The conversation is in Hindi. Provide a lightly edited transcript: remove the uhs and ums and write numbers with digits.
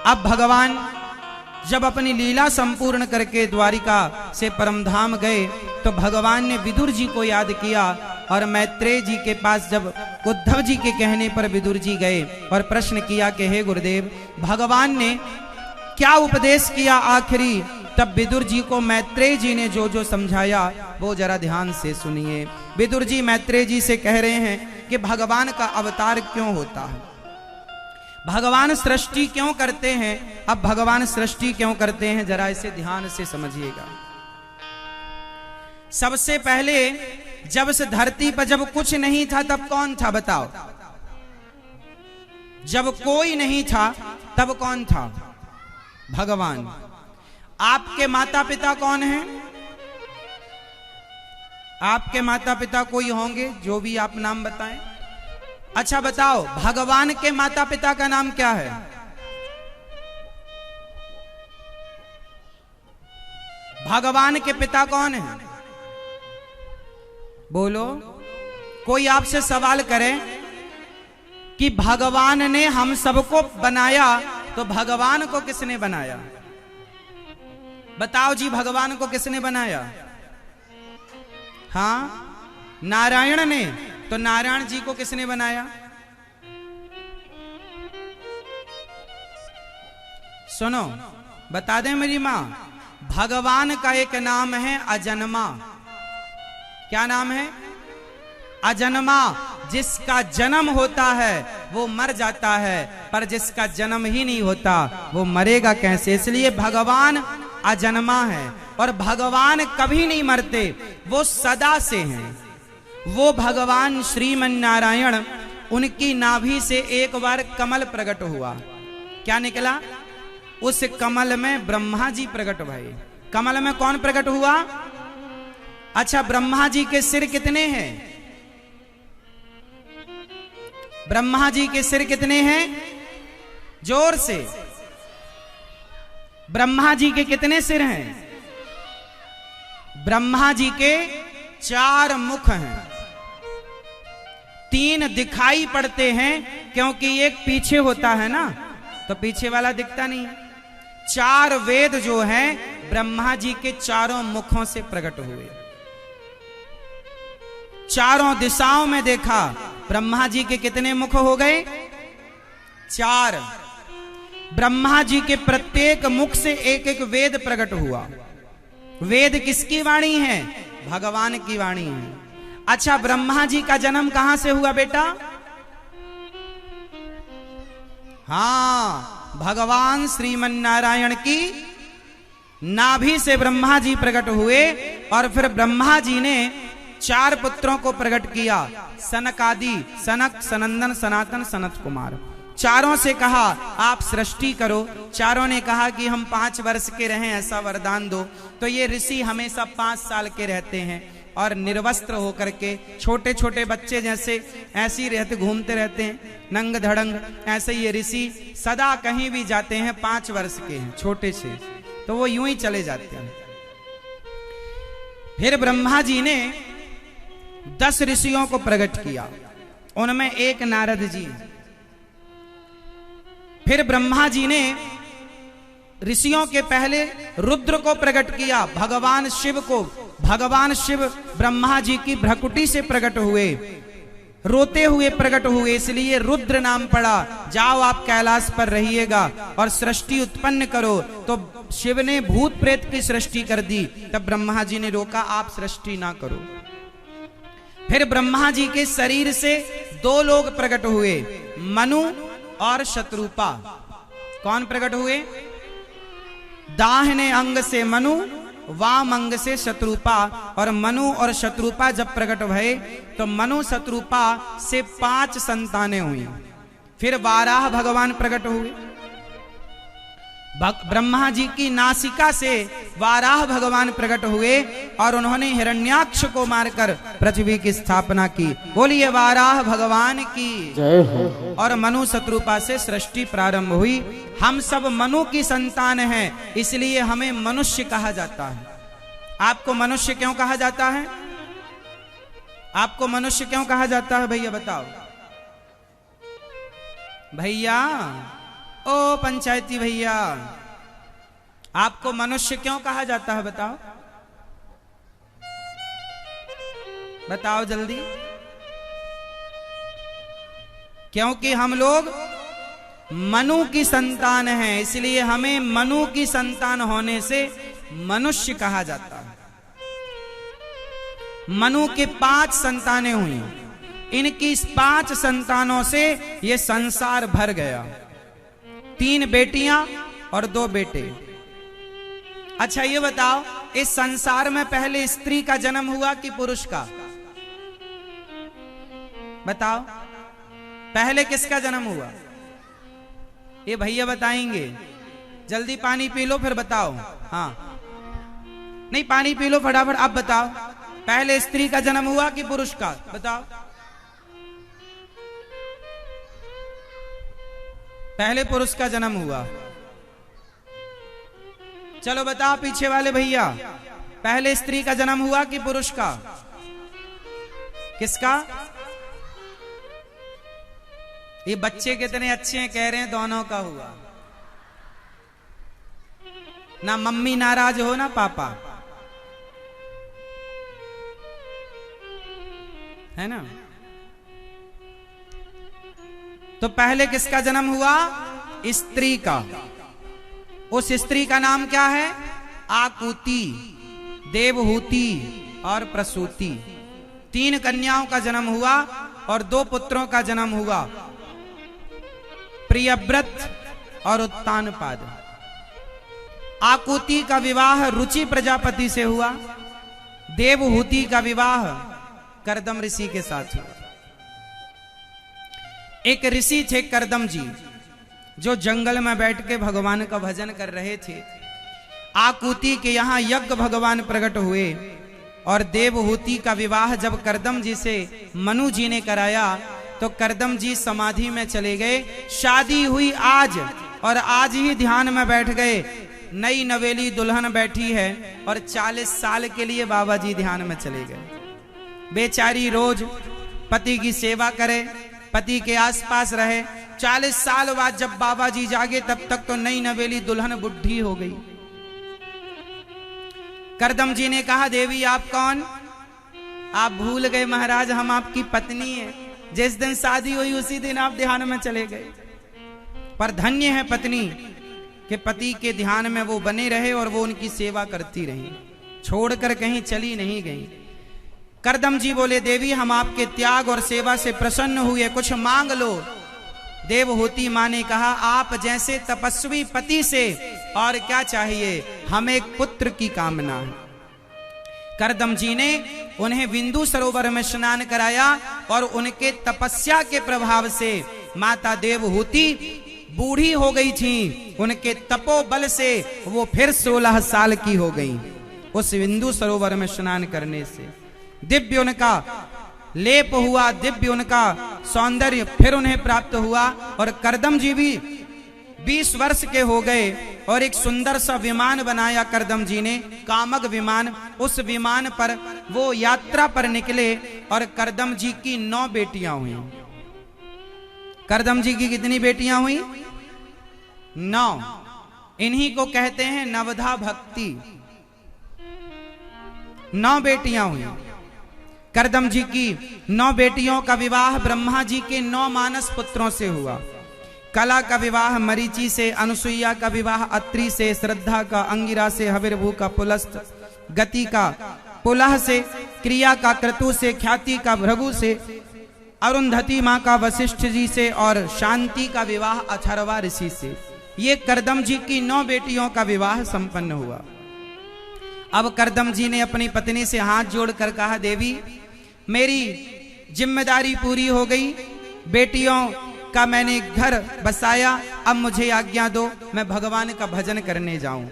अब भगवान जब अपनी लीला संपूर्ण करके द्वारिका से परमधाम गए तो भगवान ने विदुर जी को याद किया और मैत्रेय जी के पास जब उद्धव जी के कहने पर विदुर जी गए और प्रश्न किया कि हे गुरुदेव, भगवान ने क्या उपदेश किया आखिरी। तब विदुर जी को मैत्रेय जी ने जो जो समझाया वो जरा ध्यान से सुनिए। विदुर जी मैत्रेय जी से कह रहे हैं कि भगवान का अवतार क्यों होता है, भगवान सृष्टि क्यों करते हैं। अब भगवान सृष्टि क्यों करते हैं जरा इसे ध्यान से समझिएगा। सबसे पहले जब से धरती पर जब कुछ नहीं था तब कौन था बताओ? जब कोई नहीं था तब कौन था? भगवान। आपके माता पिता कौन हैं? आपके माता पिता कोई होंगे जो भी आप नाम बताएं। अच्छा बताओ, भगवान के माता पिता का नाम क्या है? भगवान के पिता कौन है? बोलो। कोई आपसे सवाल करे कि भगवान ने हम सबको बनाया तो भगवान को किसने बनाया? बताओ जी, भगवान को किसने बनाया? हाँ, नारायण ने। तो नारायण जी को किसने बनाया? सुनो, बता दें मेरी मां, भगवान का एक नाम है अजन्मा। क्या नाम है? अजन्मा। जिसका जन्म होता है वो मर जाता है, पर जिसका जन्म ही नहीं होता वो मरेगा कैसे? इसलिए भगवान अजन्मा है और भगवान कभी नहीं मरते, वो सदा से हैं। वो भगवान श्रीमन नारायण, उनकी नाभि से एक बार कमल प्रकट हुआ। क्या निकला? उस कमल में ब्रह्मा जी प्रकट भये। कमल में कौन प्रकट हुआ? अच्छा, ब्रह्मा जी के सिर कितने हैं? ब्रह्मा जी के सिर कितने हैं? जोर से। ब्रह्मा जी के कितने सिर हैं? ब्रह्मा जी के 4 मुख हैं। 3 दिखाई पड़ते हैं क्योंकि एक पीछे होता है ना, तो पीछे वाला दिखता नहीं। 4 वेद जो हैं ब्रह्मा जी के 4 मुखों से प्रकट हुए। चारों दिशाओं में देखा, ब्रह्मा जी के कितने मुख हो गए? 4। ब्रह्मा जी के प्रत्येक मुख से एक एक वेद प्रकट हुआ। वेद किसकी वाणी है? भगवान की वाणी है। अच्छा, ब्रह्मा जी का जन्म कहां से हुआ बेटा? हाँ, भगवान श्रीमन नारायण की नाभि से ब्रह्मा जी प्रकट हुए और फिर ब्रह्मा जी ने 4 पुत्रों को प्रकट किया। सनक आदि, सनक, सनंदन, सनातन, सनत कुमार। चारों से कहा आप सृष्टि करो। चारों ने कहा कि हम 5 वर्ष के रहें, ऐसा वरदान दो। तो ये ऋषि हमेशा 5 साल के रहते हैं और निर्वस्त्र होकर के, छोटे छोटे बच्चे जैसे ऐसे ही रहते, घूमते रहते हैं नंग धड़ंग। ऐसे ये ऋषि सदा कहीं भी जाते हैं, 5 वर्ष के हैं, छोटे से, तो वो यूं ही चले जाते हैं। फिर ब्रह्मा जी ने 10 ऋषियों को प्रकट किया, उनमें एक नारद जी। फिर ब्रह्मा जी ने ऋषियों के पहले रुद्र को प्रकट किया, भगवान शिव को। भगवान शिव ब्रह्मा जी की भ्रकुटी से प्रकट हुए, रोते हुए प्रकट हुए, इसलिए रुद्र नाम पड़ा। जाओ आप कैलाश पर रहिएगा और सृष्टि उत्पन्न करो। तो शिव ने भूत प्रेत की सृष्टि कर दी। तब ब्रह्मा जी ने रोका, आप सृष्टि ना करो। फिर ब्रह्मा जी के शरीर से 2 लोग प्रकट हुए, मनु और शत्रुपा। कौन प्रकट हुए? दाहिने अंग से मनु, वाम अंग से शत्रुपा। और मनु और शत्रुपा जब प्रकट भये तो मनु शत्रुपा से 5 संतानें हुई। फिर वाराह भगवान प्रकट हुए। ब्रह्मा जी की नासिका से वाराह भगवान प्रकट हुए और उन्होंने हिरण्याक्ष को मारकर पृथ्वी की स्थापना की। बोलिए वाराह भगवान की जय हो। और मनु शत्रुपा से सृष्टि प्रारंभ हुई। हम सब मनु की संतान हैं, इसलिए हमें मनुष्य कहा जाता है। आपको मनुष्य क्यों कहा जाता है? आपको मनुष्य क्यों कहा जाता है भैया बताओ? भैया ओ पंचायती भैया, आपको मनुष्य क्यों कहा जाता है? बताओ बताओ जल्दी। क्योंकि हम लोग मनु की संतान हैं, इसलिए हमें मनु की संतान होने से मनुष्य कहा जाता है। मनु के 5 संतानें हुई, इनकी इस 5 संतानों से ये संसार भर गया। 3 बेटियां और 2 बेटे। अच्छा ये बताओ, इस संसार में पहले स्त्री का जन्म हुआ कि पुरुष का? बताओ पहले किसका जन्म हुआ? ये भैया बताएंगे। जल्दी पानी पी लो फिर बताओ। हाँ नहीं, पानी पी लो फटाफट। अब बताओ पहले स्त्री का जन्म हुआ कि पुरुष का? बताओ। पहले पुरुष का जन्म हुआ। चलो बताओ पीछे वाले भैया, पहले स्त्री का जन्म हुआ कि पुरुष का? किसका? ये बच्चे कितने अच्छे हैं, कह रहे हैं दोनों का हुआ। ना मम्मी नाराज हो ना पापा, है ना? तो पहले किसका जन्म हुआ? स्त्री का। उस स्त्री का नाम क्या है? आकुति, देवहूति और प्रसूति। 3 कन्याओं का जन्म हुआ और 2 पुत्रों का जन्म हुआ, प्रियव्रत और उत्तानपाद। आकुति का विवाह रुचि प्रजापति से हुआ, देवहूति का विवाह कर्दम ऋषि के साथ हुआ। एक ऋषि थे कर्दम जी, जो जंगल में बैठ के भगवान का भजन कर रहे थे। आकुति के यहाँ यज्ञ भगवान प्रकट हुए और देवहूति का विवाह जब कर्दम जी से मनु जी ने कराया तो कर्दम जी समाधि में चले गए। शादी हुई आज और आज ही ध्यान में बैठ गए। नई नवेली दुल्हन बैठी है और 40 साल के लिए बाबा जी ध्यान में चले गए। बेचारी रोज पति की सेवा करे, पति के आसपास रहे। 40 साल बाद जब बाबा जी जागे तब तक तो नई नवेली दुल्हन बुढ़ी हो गई। कर्दम जी ने कहा, देवी आप कौन? आप भूल गए महाराज, हम आपकी पत्नी हैं। जिस दिन शादी हुई उसी दिन आप ध्यान में चले गए। पर धन्य है पत्नी कि पति के ध्यान में वो बने रहे और वो उनकी सेवा करती रही, छोड़कर कहीं चली नहीं गई। कर्दम जी बोले, देवी हम आपके त्याग और सेवा से प्रसन्न हुए, कुछ मांग लो। देवहूति मां ने कहा, आप जैसे तपस्वी पति से और क्या चाहिए? हमें एक पुत्र की कामना है। कर्दम जी ने उन्हें बिंदु सरोवर में स्नान कराया और उनके तपस्या के प्रभाव से माता देवहूति बूढ़ी हो गई थी। उनके तपोबल से वो फिर 16 साल की हो गई उस बिंदु सरोवर में स्नान करने से। दिव्य उनका लेप हुआ, दिव्य उनका सौंदर्य फिर उन्हें प्राप्त हुआ। और कर्दम जी भी 20 वर्ष के हो गए और एक सुंदर सा विमान बनाया कर्दम जी ने, कामक विमान। उस विमान पर वो यात्रा पर निकले और कर्दम जी की 9 बेटियां हुई। कर्दम जी की कितनी बेटियां हुई? 9। इन्हीं को कहते हैं नवधा भक्ति। 9 बेटियां हुई। कर्दम जी की 9 बेटियों का विवाह ब्रह्मा जी के 9 मानस पुत्रों से हुआ। कला का विवाह मरीचि से, अनुसुईया का विवाह अत्रि से, श्रद्धा का अंगिरा से, हविर्भू का पुलस्त, गति का पुलह से, क्रिया का क्रतु से, ख्याति का भृगु से, अरुंधति मां का वशिष्ठ जी से और शांति का विवाह अथर्वा ऋषि से। ये कर्दम जी की 9 बेटियों का विवाह संपन्न हुआ। अब कर्दम जी ने अपनी पत्नी से हाथ जोड़कर कहा, देवी मेरी जिम्मेदारी पूरी हो गई, बेटियों का मैंने घर बसाया, अब मुझे आज्ञा दो मैं भगवान का भजन करने जाऊं।